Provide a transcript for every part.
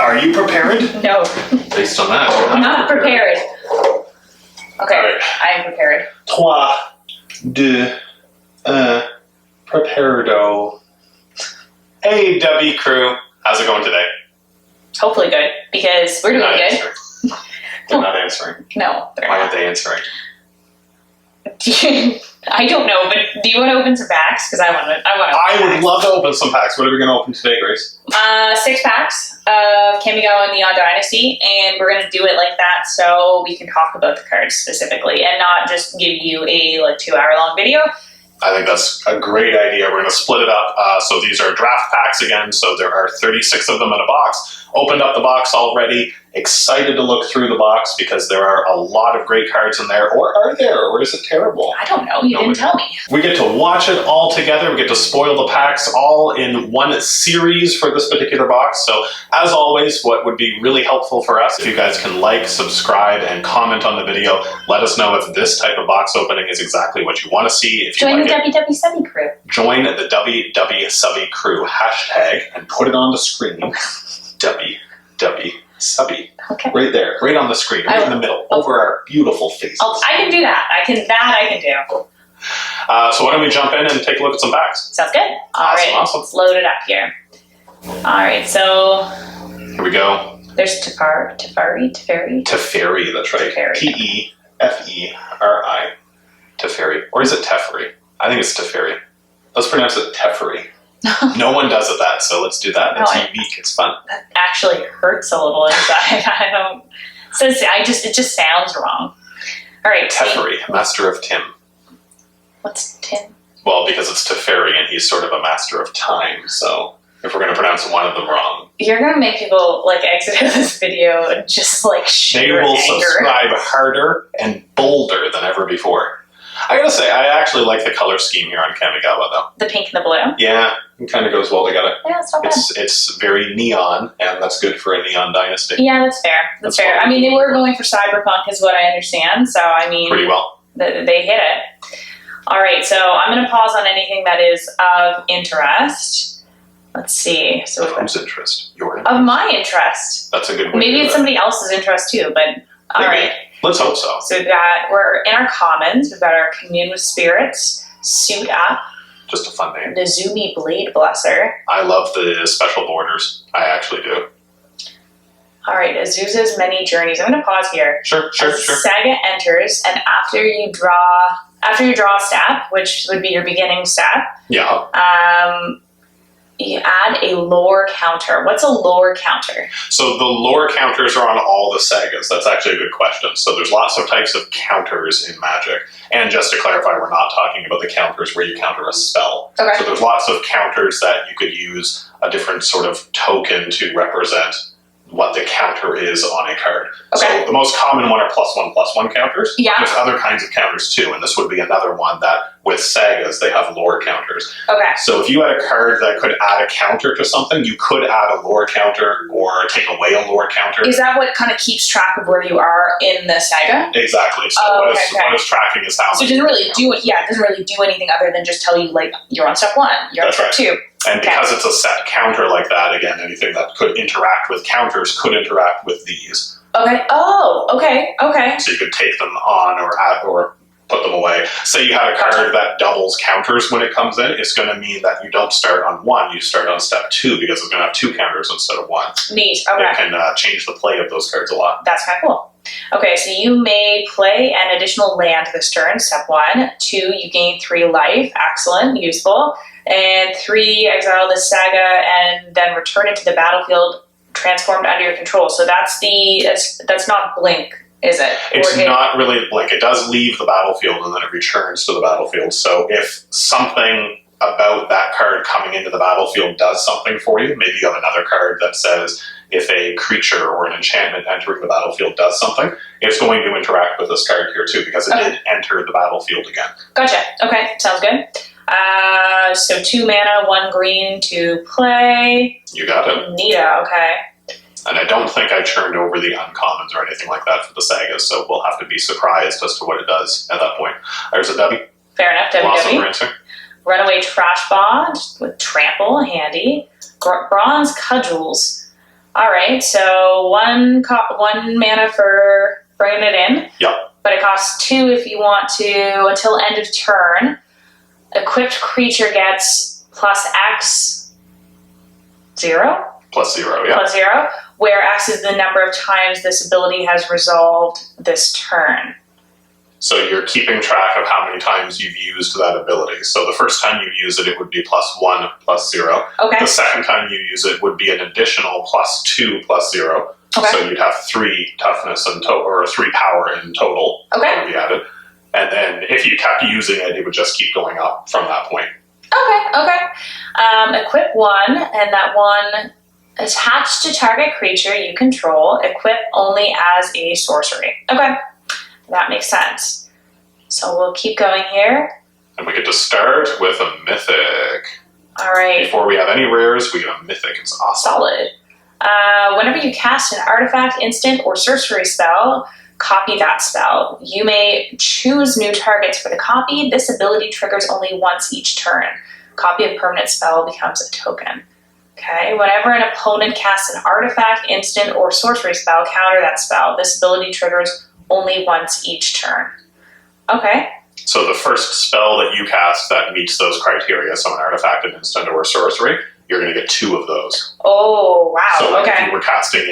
Are you prepared? No. Based on that, I'm not prepared. Okay, right. I am prepared. 3, 2, 1, preparado. Hey, Dubbie crew. How's it going today? Hopefully good, because we're doing good. They're not answering. No, they're Why not. aren't they answering? I don't know, but do you want to open some packs? Because I would love to open some packs. What are we going to open today, Grace? 6 packs of Kamigawa Neon Dynasty, and we're going to do it like that so we can talk about the cards specifically and not just give you a 2-hour-long video. I think that's a great idea. We're going to split it up. So these are draft packs again. So there are 36 of them in a box. Opened up the box already. Excited to look through the box because there are a lot of great cards in there. Or are there? Or is it terrible? I don't know. You didn't tell me. We get to watch it all together. We get to spoil the packs all in one series for this particular box. So as always, what would be really helpful for us, if you guys can like, subscribe, and comment on the video. Let us know if this type of box opening is exactly what you want to see. If you Join like the DubbieDubbie Subby crew. Join the DubbieDubbie Subby crew hashtag and put it on the screen. DubbieDubbie Subby. Okay. Right there, right on the screen, right in the middle, over our beautiful faces. I can do that. I can do. So why don't we jump in and take a look at some packs? Sounds good. All right, let's load it up here. All right, so here we go. There's Teferi. Teferi, that's right. Teferi. Teferi. Or is it Teferi? I think it's Teferi. Let's pronounce it Teferi. No one does it that, so let's do that. It's unique. It's fun. That actually hurts a little inside. I don't. So it just sounds wrong. All right. Teferi, master of Tim. What's Tim? Well, because it's Teferi, and he's sort of a master of time. So if we're going to pronounce one of them wrong, you're going to make people exit this video and just they will subscribe harder and bolder than ever before. I gotta say, I actually like the color scheme here on Kamigawa, though. The pink and the blue? Yeah, it kind of goes well together. Yeah, it's not bad. It's very neon, and that's good for a neon dynasty. Yeah, that's fair. That's fair. I mean, they were going for cyberpunk is what I understand, so I mean... Pretty well. They hit it. All right, so I'm going to pause on anything that is of interest. Let's see. So of whose interest? Your interest? Of my interest. That's a good way Maybe it's somebody else's interest, too, but... All right. Let's hope so. So we're in our commons. We've got our Commune with Spirits, Suit Up. Just a fun name. Nezumi Blade Blesser. I love the special borders. I actually do. All right, Azusa's Many Journeys. I'm going to pause here. Sure. Saga enters, and after you draw a step, which would be your beginning step. Yeah. You add a lore counter. What's a lore counter? So the lore counters are on all the sagas. That's actually a good question. So there's lots of types of counters in Magic. And just to clarify, we're not talking about the counters where you counter a spell. Okay. So there's lots of counters that you could use a different sort of token to represent what the counter is on a card. Okay. So the most common one are +1/+1 counters. Yeah. There's other kinds of counters too, and this would be another one that with sagas they have lore counters. Okay. So if you had a card that could add a counter to something, you could add a lore counter or take away a lore counter. Is that what kind of keeps track of where you are in the saga? Exactly. So what is tracking is how. So it doesn't really do it. Yeah, it doesn't really do anything other than just tell you you're on step 1, you're on step 2. And because it's a set counter like that, again, anything that could interact with counters could interact with these. Okay. Oh, okay. So you could take them on or put them away. Say you have a card that doubles counters when it comes in, it's going to mean that you don't start on 1, you start on step 2 because it's going to have 2 counters instead of 1. Neat. Okay. It can change the play of those cards a lot. That's kind of cool. Okay, so you may play an additional land this turn, step 1. 2, you gain 3 life. Excellent, useful. And 3, exile this saga and then return it to the battlefield transformed under your control. So that's not blink, is it? It's not really blink. It does leave the battlefield and then it returns to the battlefield. So if something about that card coming into the battlefield does something for you, maybe you have another card that says if a creature or an enchantment entering the battlefield does something, it's going to interact with this card here too because it did enter the battlefield again. Gotcha. Okay, sounds good. So 2 mana, 1 green to play. You got it. Neato, okay. And I don't think I churned over the uncommons or anything like that for the sagas, so we'll have to be surprised as to what it does at that point. There's a Dubbie. Fair enough, DubbieDubbie. Runaway Trash Bond with Trample, handy. Bronze Cudgels. All right, so one mana for bringing it in. Yep. But it costs 2 if you want to, until end of turn. Equipped creature gets plus X 0? Plus 0, yeah. Plus 0, where X is the number of times this ability has resolved this turn. So you're keeping track of how many times you've used that ability. So the first time you use it, it would be plus 1, plus 0. Okay. The second time you use it would be an additional plus 2, plus 0. Okay. So you'd have 3 toughness and or 3 power in total. Okay. That would be added. And then if you kept using it, it would just keep going up from that point. Okay. Equip 1, and that 1 attached to target creature you control. Equip only as a sorcery. Okay. That makes sense. So we'll keep going here. And we get to start with a mythic. All right. Before we have any rares, we get a mythic. It's awesome. Solid. Whenever you cast an artifact, instant, or sorcery spell, copy that spell. You may choose new targets for the copy. This ability triggers only once each turn. Copy of permanent spell becomes a token. Okay. Whenever an opponent casts an artifact, instant, or sorcery spell, counter that spell. This ability triggers only once each turn. Okay. So the first spell that you cast that meets those criteria, so an artifact, an instant, or a sorcery, you're going to get 2 of those. Oh, wow. So like okay. if you were casting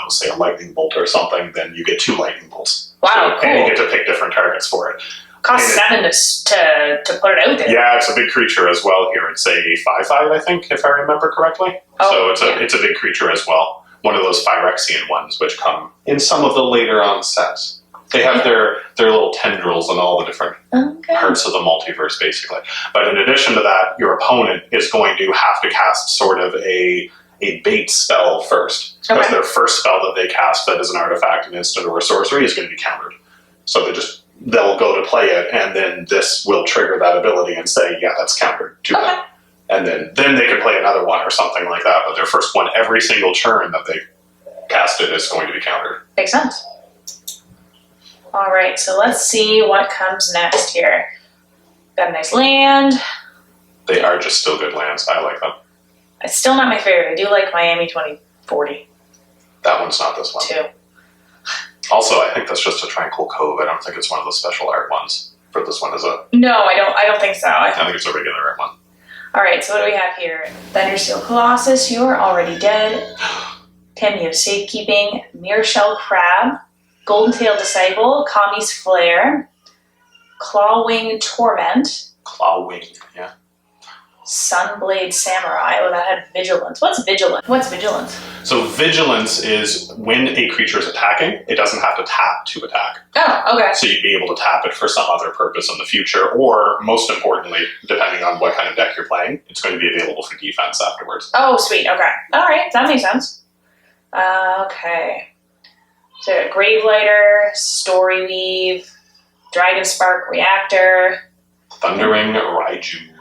say a lightning bolt or something, then you get 2 lightning bolts. Wow, So, cool. And you get to pick different targets for it. Costs 7 to put it out there. Yeah, it's a big creature as well here. It's a 5/5, I think, if I remember correctly. Oh, so it's a big creature as well. One of those Phyrexian ones, which come in some of the later on sets. They have their little tendrils and all the different parts of the multiverse, basically. But in addition to that, your opponent is going to have to cast sort of a bait spell first. Because their first spell that they cast that is an artifact, an instant, or a sorcery is going to be countered. So they'll go to play it, and then this will trigger that ability and say, yeah, that's countered to them. And then they can play another one or something like that. But their first one, every single turn that they cast it, is going to be countered. Makes sense. All right, so let's see what comes next here. Got a nice land. They are just still good lands. I like them. It's still not my favorite. I do like Miami 2040 That one's not this one. too. Also, I think that's just a Tranquil Cove. I don't think it's one of the special art ones. For this one, is it? No, I don't think so. I think it's a regular art one. All right, so what do we have here? Thundersteel Colossus, you're already dead. Tim, you have Safekeeping, Mirror Shell Crab, Golden Tail Disciple, Kami's Flare, Clawwing Torment. Clawwing, yeah. Sunblade Samurai. Oh, that had Vigilance. What's Vigilance? So Vigilance is when a creature is attacking, it doesn't have to tap to attack. Oh, okay. So you'd be able to tap it for some other purpose in the future, or most importantly, depending on what kind of deck you're playing, it's going to be available for defense afterwards. Oh, sweet. Okay. All right. That makes sense. Okay. So Gravelighter, Storyweave, Dragon Spark Reactor. Thundering Raiju.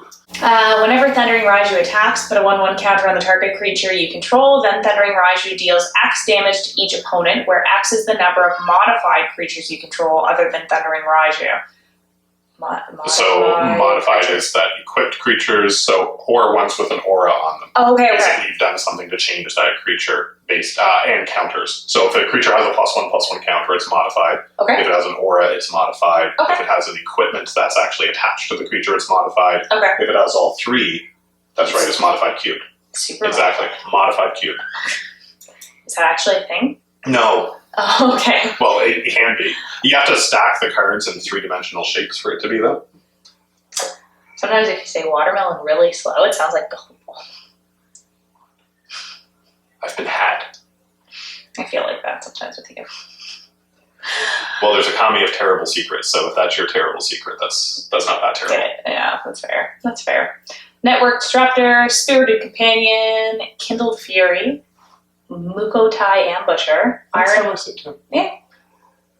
Whenever Thundering Raiju attacks, put a 1/1 counter on the target creature you control, then Thundering Raiju deals X damage to each opponent, where X is the number of modified creatures you control other than Thundering Raiju. Modified is that equipped creatures, or ones with an aura on them. Oh, okay, Basically, you've done something to change that creature based and counters. So if a creature has a +1/+1 counter, it's modified. Okay. If it has an aura, it's modified. Okay. If it has an equipment that's actually attached to the creature, it's modified. Okay. If it has all 3, that's right, it's modified cubed. Super Exactly. Modified cubed. Is that actually a thing? No. Oh, okay. Well, it can be. You have to stack the cards in 3-dimensional shapes for it to be that. Sometimes if you say watermelon really slow, it sounds like Golden. I've been had. I feel like that sometimes with you. Well, there's a Kami of terrible secrets, so if that's your terrible secret, that's not that terrible. Yeah, that's fair. That's fair. Network Disruptor, Spirited Companion, Kindled Fury, Mukotai Ambusher, Iron.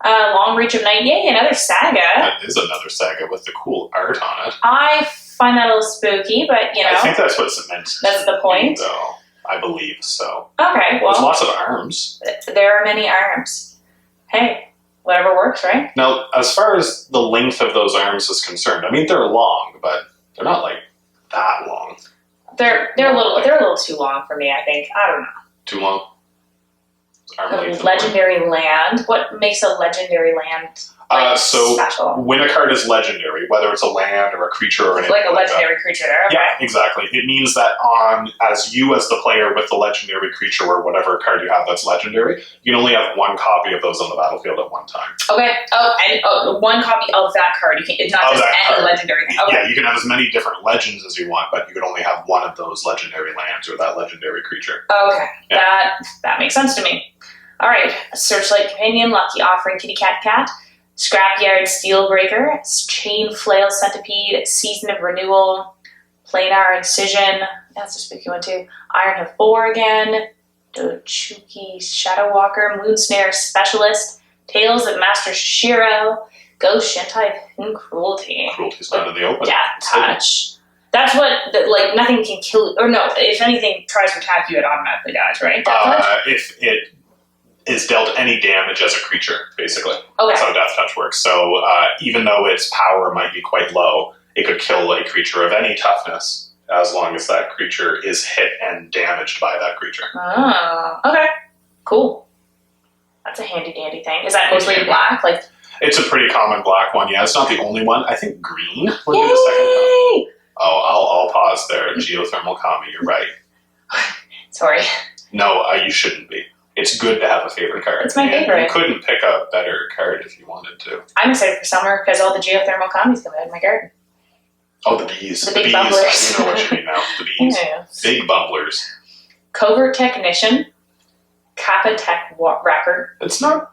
Long Reach of Night. Yay, another saga. That is another saga with the cool art on it. I find that a little spooky, but I think that's what it's meant to That's the point? be, though. I believe so. Okay, There's well, lots of arms. there are many arms. Hey, whatever works, right? Now, as far as the length of those arms is concerned, I mean, they're long, but they're not, like, that long. They're a little too long for me, I think. I don't know. Too long. Arm A length and legendary land. What makes a legendary land so special? when a card is legendary, whether it's a land or a creature or anything Like a like legendary creature. Okay. Yeah, exactly. It means that as the player with the legendary creature or whatever card you have that's legendary, you can only have one copy of those on the battlefield at one time. Okay. And one copy of that card. It's not just any legendary thing. Okay. Yeah, you can have as many different legends as you want, but you can only have one of those legendary lands or that legendary creature. Okay. Yeah. That makes sense to me. All right. Searchlight Companion, Lucky Offering, Kitty Cat, Scrapyard Steelbreaker, Chain Flail Centipede, Season of Renewal, Planar Incision. That's a spooky one too. Iron of 4 again. Dochuki Shadow Walker, Moonsnare Specialist, Tales of Master Shiro, Ghost Shentai Pin Cruelty. Cruelty's not in the open. Death Touch. That's what, nothing can kill you. Or no, if anything tries to attack you, it automatically dies, right? Death Touch? If it is dealt any damage as a creature, basically. Okay. That's how Death Touch works. So even though its power might be quite low, it could kill a creature of any toughness as long as that creature is hit and damaged by that creature. Oh, okay. Cool. That's a handy dandy thing. Is that mostly black? It's a pretty common black one, yeah. It's not the only one. I think green would be the second one. Oh, I'll pause there. Geothermal Kami, you're right. Sorry. No, you shouldn't be. It's good to have a favorite card. It's my favorite. You couldn't pick a better card if you wanted to. I'm excited for summer because all the geothermal commies come out in my garden. Oh, the bees. The big bubblers. I know what you mean now. The bees. Yeah. Big bubblers. Covert Technician, Kappa Tech Record. It's not...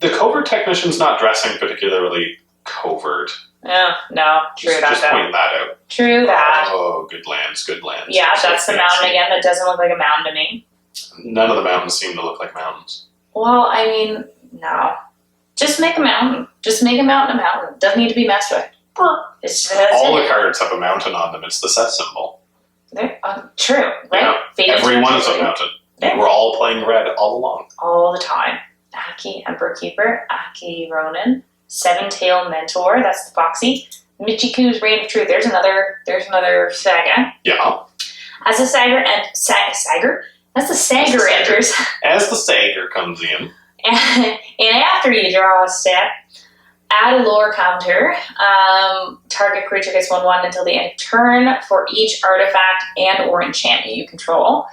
The Covert Technician's not dressing particularly covert. Yeah, no, true Just pointing that out. True that. Oh, good lands, good lands. Yeah, that's the mountain again that doesn't look like a mountain to me. None of the mountains seem to look like mountains. Well, I mean, no. Just make a mountain. Just make a mountain a mountain. Doesn't need to be messed with. All the cards have a mountain on them. It's the set symbol. True, right? Yeah. Every one is a mountain. Yeah. We're all playing red all along. All the time. Aki Emperor Keeper, Aki Ronin, Seven Tail Mentor, that's the Foxy. Michiku's Reign of Truth. There's another saga. Yeah. As the Sager As the Sager enters. As the Sager comes in. And after you draw a step, add a lore counter. Target creature gets 1/1 until the end of turn for each artifact and or enchantment you control.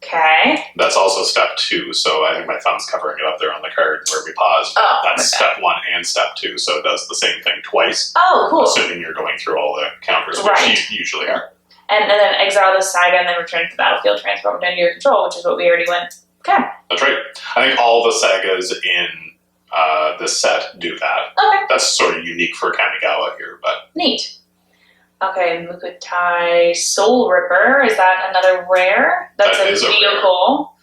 Okay. That's also step 2, so I think my thumb's covering it up there on the card where we paused. Oh, that's step 1 and step 2, so it does the same thing twice. Oh, cool. Assuming you're going through all the counters, which you usually are. And then exile the saga and then return to the battlefield, transform it into your control, which is what we already went. Okay. That's right. I think all the sagas in this set do that. Okay. That's sort of unique for Kamigawa here, but... Neat. Okay, Mukutai Soul Ripper. Is that another rare? That's a vehicle.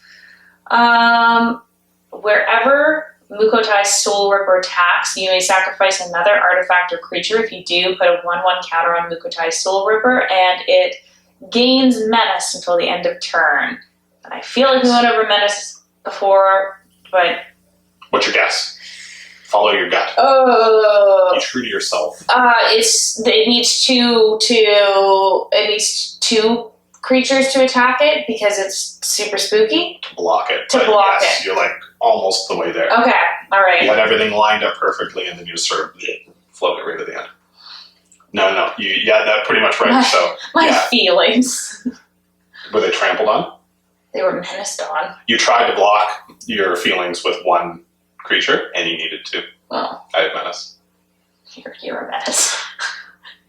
Wherever Mukotai Soul Ripper attacks, you may sacrifice another artifact or creature. If you do, put a 1/1 counter on Mukotai Soul Ripper, and it gains menace until the end of turn. And I feel like we went over menace before, but... What's your guess? Follow your gut. Oh. Be true to yourself. It needs two creatures to attack it because it's super spooky. To block it. Yes, you're like almost the way there. Okay, all right. You had everything lined up perfectly, and then you just sort of float it right to the end. No, you had that pretty much right. My feelings. Were they trampled on? They were menaced on. You tried to block your feelings with one creature, and you needed to. Oh. I have menace. You're a menace.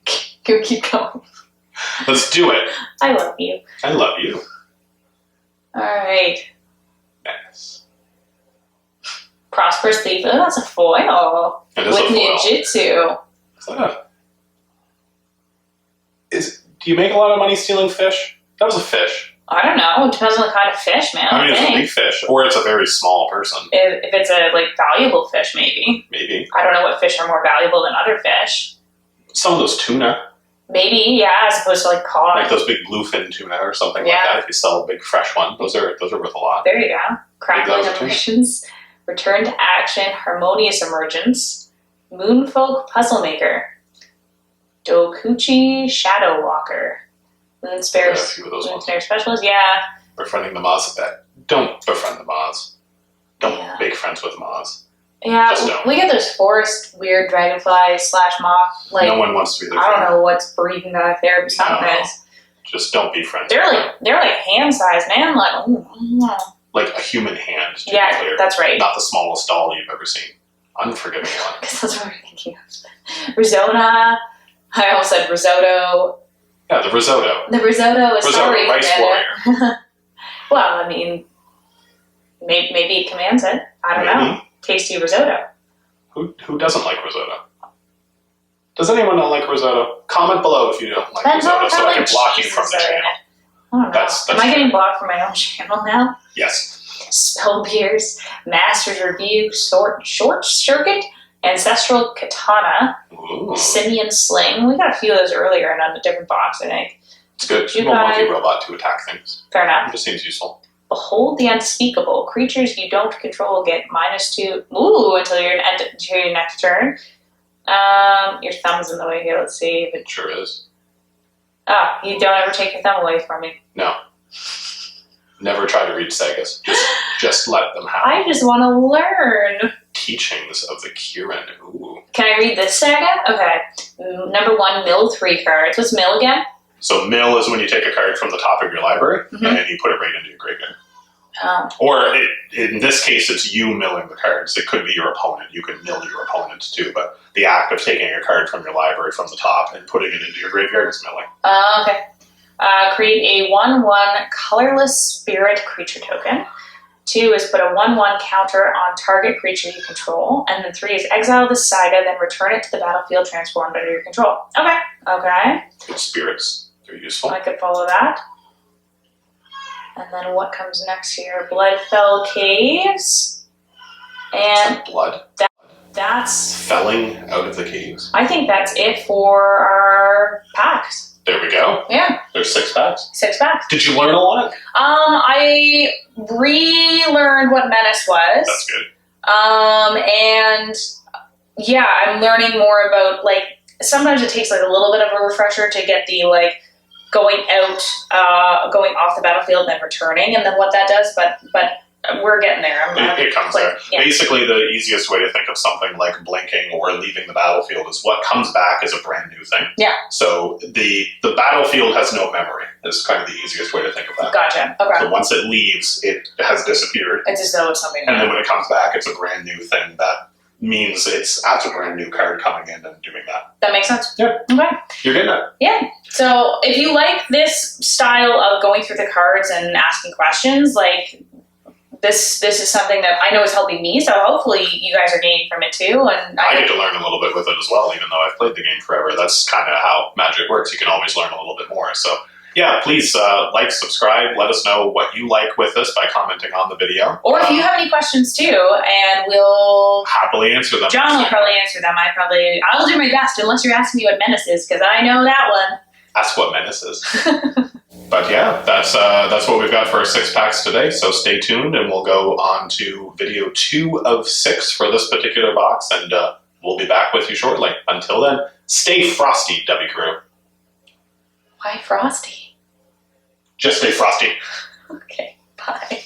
Keep going. Let's do it. I love you. I love you. Alright. Menace. Prosperous Thief. Oh, that's a foil. It is with a foil. Ninjutsu. Do you make a lot of money stealing fish? That was a fish. I don't know. It depends on the kind of fish, man. I mean, it's a big fish, or it's a very small person. If it's a valuable fish, maybe. Maybe. I don't know what fish are more valuable than other fish. Some of those tuna. Maybe, yeah, as opposed to cod. Like those big bluefin tuna or something like that. If you sell a big fresh one, those are worth a lot. There you go. Crackling Emissions, Return to Action, Harmonious Emergence, Moonfolk Puzzle Maker, Dokuchi Shadow Walker, Moonsnare Specialist. Yeah, befriending the Moz. Don't befriend the Moz. Don't Yeah. make friends with Moz. Yeah, Just don't. we get those forest weird dragonflies / moth. Like, No one wants to be their I don't friend. know what's breeding back there, but something No. is. Just don't be friends. They're with like hand sized, man. Like, ooh. like a human hand. To be Yeah, clear. that's right. Not the smallest doll you've ever seen. Unforgiving one. Because that's what we're thinking of. Risotto. I almost said risotto. Yeah, the risotto. The risotto is Risotto, sorry, rice Commander. Well, I mean, maybe it commands it. I don't know. Tasty risotto. Who doesn't like risotto? Does anyone not like risotto? Comment below if you don't like risotto, so I can block you from the channel. I don't know. That's Am I fair. getting blocked from my own channel now? Yes. Spell Beers, Masters Review, Short Circuit, Ancestral Katana, Ooh. Simian Sling. We got a few of those earlier and on a different box, I think. It's good. You Little got monkey it. robot to attack things. Fair It enough. just seems useful. Behold the Unspeakable. Creatures you don't control get -2 until your next turn. Your thumb's in the way here. Let's see if it. It sure is. Oh, you don't ever take your thumb away from me. No. Never try to read sagas. Just let them have I just want to learn. teachings of the Kirin. Ooh. Can I read this saga? Okay. Number 1, mill 3 cards. What's mill again? So mill is when you take a card from the top of your library Mhm. and you put it right into your graveyard. Oh. Or in this case, it's you milling the cards. It could be your opponent. You can mill your opponent too, but the act of taking a card from your library from the top and putting it into your graveyard is milling. Okay. Create a 1/1 colorless spirit creature token. 2 is put a 1/1 counter on target creature you control. And then 3 is exile the saga, then return it to the battlefield transformed under your control. Okay. Good spirits. They're useful. I could follow that. And then what comes next here? Bloodfell Caves. And Some blood that's, felling out of the caves. I think that's it for our packs. There we go. Yeah, There's 6 packs. 6 packs. Did you learn a lot? I relearned what menace was. That's good. And yeah, I'm learning more about, like, sometimes it takes like a little bit of a refresher to get the like going off the battlefield and then returning, and then what that does. But we're getting there. It comes like, there. yeah. Basically, the easiest way to think of something like blinking or leaving the battlefield is what comes back is a brand new thing. Yeah. So the battlefield has no memory. Is kind of the easiest way to think of that. Gotcha. Okay. So once it leaves, it has disappeared. It's as though it's something. And then when it comes back, it's a brand new thing that means it's as a brand new card coming in and doing that. That makes sense. Yeah. Okay. You're getting it. Yeah. So if you like this style of going through the cards and asking questions, like this is something that I know is helping me. So hopefully you guys are gaining from it too. And I get to learn a little bit with it as well, even though I've played the game forever. That's kind of how Magic works. You can always learn a little bit more. So yeah, please like, subscribe. Let us know what you like with this by commenting on the video. or if you have any questions too, and we'll. Happily answer them. John will probably answer them. I'll do my best, unless you're asking me what menace is, because I know that one. That's what menace is. But yeah, that's what we've got for our 6 packs today. So stay tuned, and we'll go on to video 2 of 6 for this particular box, and we'll be back with you shortly. Until then, stay frosty, Dubbie Crew. Why Frosty? Just stay frosty. Okay, bye.